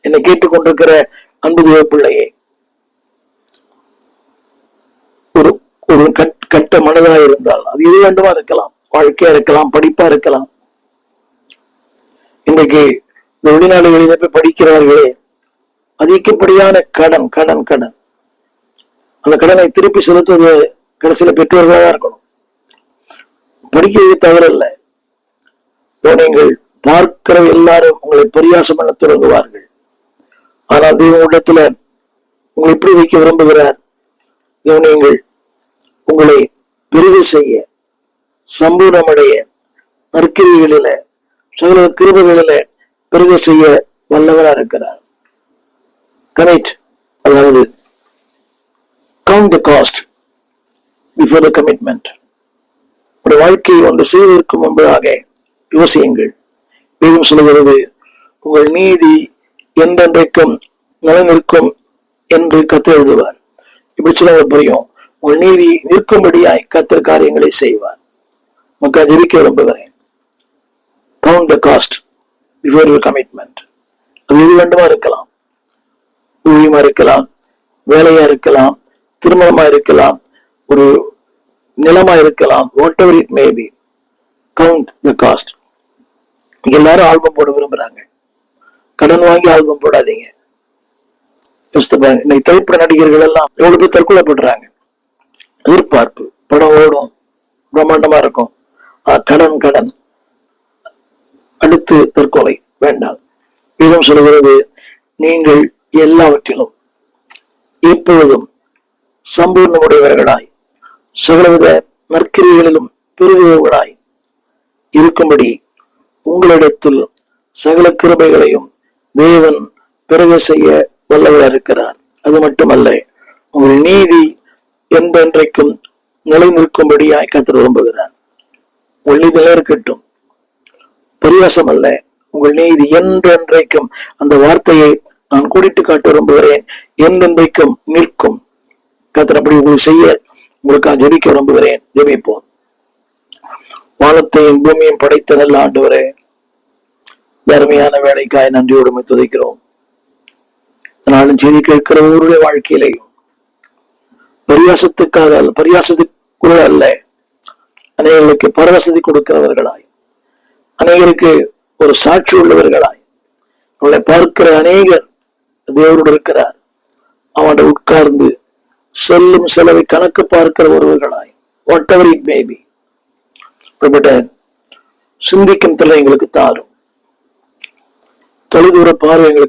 என்னை கேட்டுக்கொண்டிருக்கிற அன்பு தேவ பிள்ளையே, ஒரு ஒரு கட்ட மனதாக இருந்தால் அது எது வேண்டுமா இருக்கலாம், வாழ்க்கையா இருக்கலாம், படிப்பா இருக்கலாம். இன்றைக்கு இந்த வெளிநாடுகளில் போய் படிக்கிறார்களே, அதிகப்படியான கடன் கடன் கடன். அந்த கடனை திருப்பி செலுத்துவது கடைசியில பெற்றோர்களாக தான் இருக்கணும். படிக்கிறது தவறல்ல. நீங்கள் பார்க்கிற எல்லாரும் உங்களை பரியாசம் பண்ண தொடங்குவார்கள். ஆனால் தேவனிடத்துல உங்களை எப்படி வைக்க விரும்புகிறார்? நீங்கள் உங்களை பெருகு செய்ய, சம்பூர்ணமடைய, நற்கிரிகளில, சகல கிருபைகளில பெருக செய்ய வல்லவரா இருக்கிறார். கரெக்ட். அதாவது count the cost before the commitment. ஒரு வாழ்க்கையை ஒன்று செய்வதற்கு முன்பதாக யோசியுங்கள். வேதம் சொல்கிறது, உங்கள் நீதி என்றென்றைக்கும் நிலைநிற்கும் என்று கர்த்தர் எழுதுவார். இப்படி சொல்ல புரியும். உங்கள் நீதி நிற்கும்படியாய் கர்த்தர் காரியங்களை செய்வார். மக்கள் ஜெபிக்க விரும்புகிறேன். count the cost before your commitment. அது எது வேண்டுமா இருக்கலாம். ஊழியமா இருக்கலாம், வேலையா இருக்கலாம், திருமணமா இருக்கலாம், ஒரு நிலமா இருக்கலாம், what ever it may B. Count the cost. எல்லாரும் ஆல்பம் போட விரும்புறாங்க. கடன் வாங்கி ஆல்பம் போடாதீங்க. இன்னைக்கு திரைப்பட நடிகர்கள் எல்லாம் எவ்வளவு பேர் தற்கொலை பண்றாங்க. எதிர்பார்ப்பு, படம் ஓடும், பிரம்மாண்டமா இருக்கும், கடன் கடன், அடுத்து தற்கொலை வேண்டாம். வேதம் சொல்கிறது, நீங்கள் எல்லாவற்றிலும் எப்பொழுதும் சம்பூர்ணமுடையவர்களாய் சகலவித நற்கிரிகளிலும் பெருகுவர்களாய் இருக்கும்படி உங்களிடத்தில் சகல கிருபைகளையும் தேவன் பெருக செய்ய வல்லவராக இருக்கிறார். அது மட்டுமல்ல, உங்கள் நீதி என்றென்றைக்கும் நிலை நிற்கும்படியாய் கர்த்தர் விரும்புகிறார். உங்கள் நீதி இருக்கட்டும், பரியாசம் அல்ல. உங்கள் நீதி என்றென்றைக்கும், அந்த வார்த்தையை நான் கூடிட்டு காட்ட விரும்புகிறேன். என்றென்றைக்கும் நிற்கும். கர்த்தர் அப்படி உங்களுக்கு செய்ய உங்களுக்காக ஜெபிக்க விரும்புகிறேன். ஜெபிப்போம். வானத்தையும் பூமியும் படைத்த நல்ல ஆண்டவரே, தர்மையான வேலைக்காய் நன்றியோடு துதிக்கிறோம். நானும் செய்தி கேட்கிற ஒவ்வொருடைய வாழ்க்கையிலையும் பரியாசத்துக்காக, பரியாசத்துக்குள்ள அல்ல, அநேகருக்கு பரவசதி கொடுக்கிறவர்களாய், அநேகருக்கு ஒரு சாட்சி உள்ளவர்களாய், அவளை பார்க்கிற அநேகர் தேவரோடு இருக்கிறார். அவனை உட்கார்ந்து செல்லும் செலவை கணக்கு பார்க்கிற ஒருவர்களாய், whatever it may be, சிந்திக்கும் திறனை எங்களுக்கு தாரும். தொலைதூர பார்வை எங்களுக்கு